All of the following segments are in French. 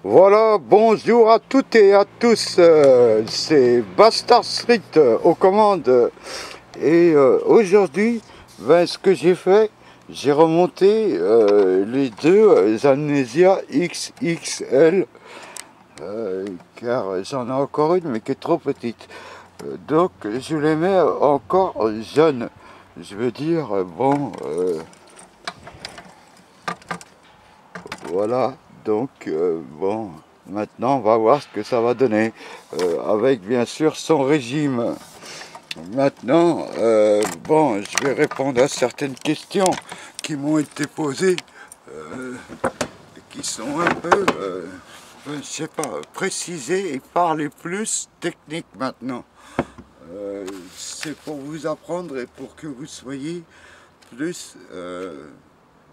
Voilà, bonjour à toutes et à tous, c'est Bastard Street aux commandes. Et aujourd'hui, ce que j'ai fait, j'ai remonté les deux Amnesia XXL, car j'en ai encore une mais qui est trop petite. Donc je les mets encore jeunes. Je veux dire, voilà, donc bon, maintenant on va voir ce que ça va donner, avec bien sûr son régime. Maintenant, je vais répondre à certaines questions qui m'ont été posées, qui sont un peu, je sais pas, précisées et par les plus techniques maintenant. C'est pour vous apprendre et pour que vous soyez plus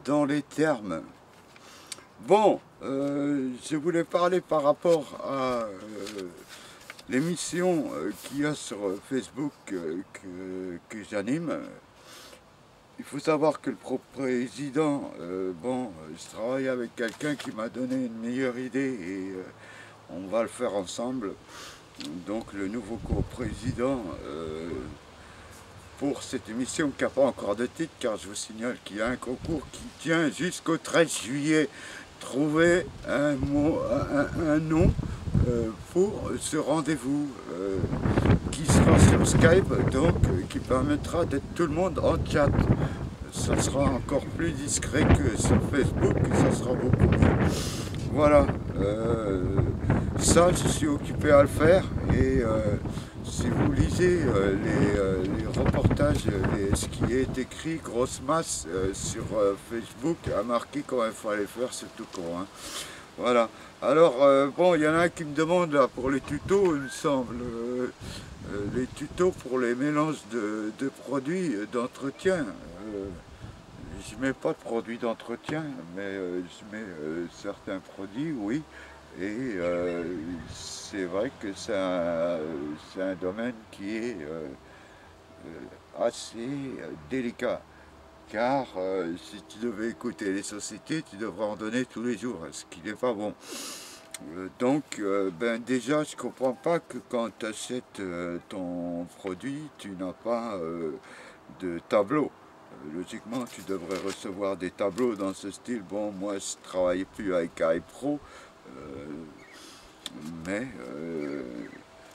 dans les termes. Bon, je voulais parler par rapport à l'émission qu'il y a sur Facebook que j'anime. Il faut savoir que le président, je travaille avec quelqu'un qui m'a donné une meilleure idée et on va le faire ensemble. Donc le nouveau co-président pour cette émission qui n'a pas encore de titre, car je vous signale qu'il y a un concours qui tient jusqu'au 13 juillet. Trouver un nom pour ce rendez-vous qui sera sur Skype, donc qui permettra d'être tout le monde en chat. Ça sera encore plus discret que sur Facebook, ça sera beaucoup mieux. Voilà, ça je suis occupé à le faire et si vous lisez les reportages, ce qui est écrit, grosse masse sur Facebook, a marqué comment il fallait faire, c'est tout con. Hein. Voilà. Alors, il y en a un qui me demande là pour les tutos, il me semble, les tutos pour les mélanges de produits d'entretien. Je mets pas de produits d'entretien, mais je mets certains produits, oui. Et c'est vrai que c'est un domaine qui est assez délicat. Car si tu devais écouter les sociétés, tu devrais en donner tous les jours, ce qui n'est pas bon. Déjà, je ne comprends pas que quand tu achètes ton produit, tu n'as pas de tableau. Logiquement, tu devrais recevoir des tableaux dans ce style. Bon, moi, je ne travaille plus avec iPro, mais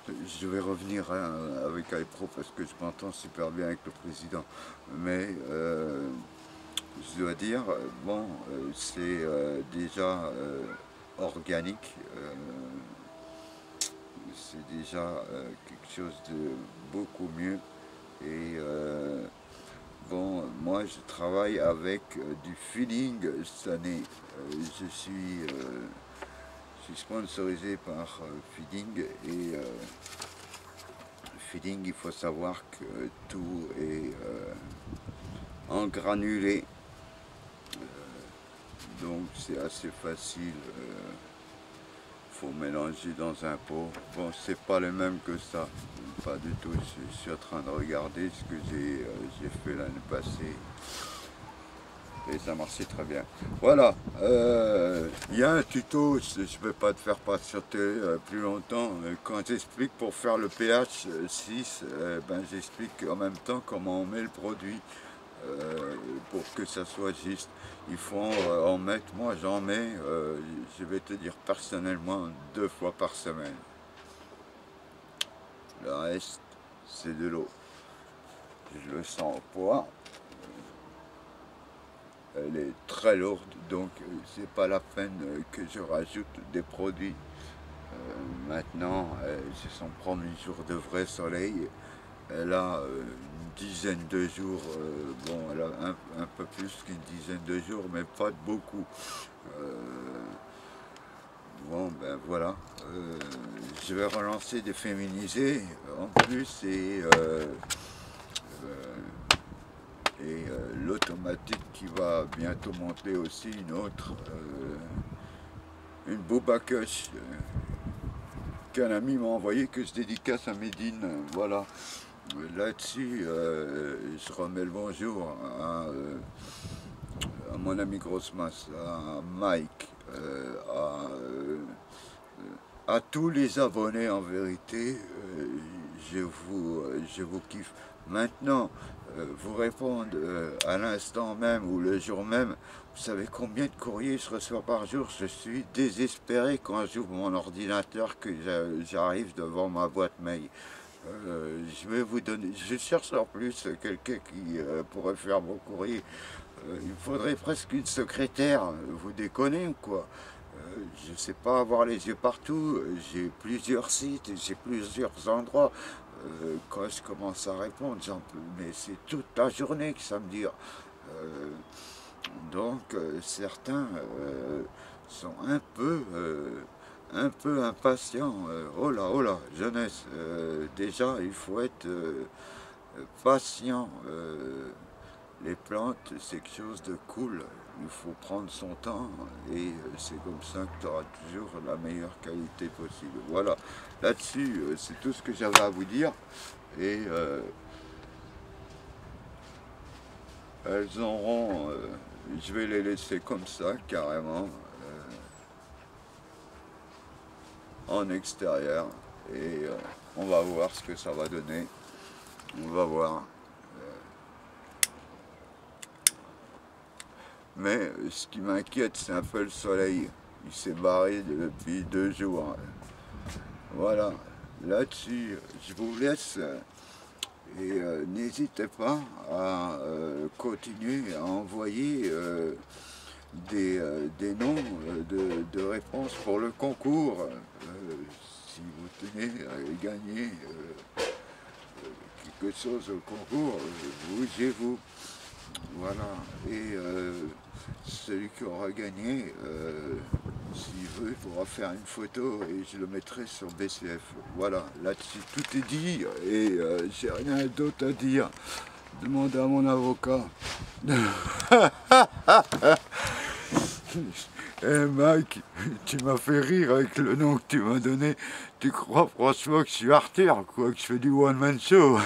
je vais revenir avec iPro parce que je m'entends super bien avec le président. Mais je dois dire, c'est déjà organique, c'est déjà quelque chose de beaucoup mieux. Et moi je travaille avec du feeling cette année. Je suis sponsorisé par Feeding et Feeding, il faut savoir que tout est en granulé, donc c'est assez facile. Faut mélanger dans un pot. Bon, c'est pas le même que ça, pas du tout. Je suis en train de regarder ce que j'ai fait l'année passée. Et ça marchait très bien. Voilà, il y a un tuto, je ne vais pas te faire patienter plus longtemps. Quand j'explique pour faire le pH 6, j'explique en même temps comment on met le produit pour que ça soit juste. Il faut en mettre, moi j'en mets, je vais te dire personnellement, 2 fois par semaine. Le reste, c'est de l'eau. Je le sens au poids. Elle est très lourde, donc c'est pas la peine que je rajoute des produits. Maintenant, c'est son premier jour de vrai soleil. Elle a une dizaine de jours, elle a un peu plus qu'une dizaine de jours, mais pas de beaucoup. Voilà. Je vais relancer des féminisés en plus l'automatique qui va bientôt monter aussi, une autre, une Boubacush qu'un ami m'a envoyé, que je dédicace à Médine. Voilà. Là-dessus, je remets le bonjour à mon ami Grosse Masse, à Mike, à à tous les abonnés, en vérité, je vous kiffe. Maintenant, vous répondre à l'instant même ou le jour même, vous savez combien de courriers je reçois par jour? Je suis désespéré quand j'ouvre mon ordinateur, que j'arrive devant ma boîte mail. Je vais vous donner, je cherche en plus quelqu'un qui pourrait faire mon courrier. Il faudrait presque une secrétaire, vous déconnez ou quoi? Je ne sais pas avoir les yeux partout, j'ai plusieurs sites, j'ai plusieurs endroits. Quand je commence à répondre, mais c'est toute la journée que ça me dure. Euh, donc certains sont un peu impatients. Oh là, jeunesse, déjà il faut être patient. Les plantes, c'est quelque chose de cool. Il faut prendre son temps et c'est comme ça que tu auras toujours la meilleure qualité possible. Voilà, là-dessus, c'est tout ce que j'avais à vous dire. Et elles auront, je vais les laisser comme ça, carrément, en extérieur. Et on va voir ce que ça va donner. On va voir. Mais ce qui m'inquiète, c'est un peu le soleil. Il s'est barré depuis 2 jours. Voilà, là-dessus, je vous laisse et n'hésitez pas à continuer à envoyer des noms de réponses pour le concours. Si vous tenez à gagner quelque chose au concours, bougez-vous. Voilà, et celui qui aura gagné, s'il veut, il pourra faire une photo et je le mettrai sur BCF. Voilà, là-dessus tout est dit et j'ai rien d'autre à dire. Demandez à mon avocat. Eh Mike, tu m'as fait rire avec le nom que tu m'as donné. Tu crois franchement que je suis Arthur, quoi, que je fais du one-man show?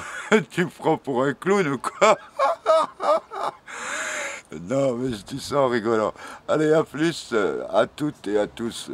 Tu me prends pour un clown ou quoi? Non, mais je dis ça en rigolant. Allez, à plus, à toutes et à tous.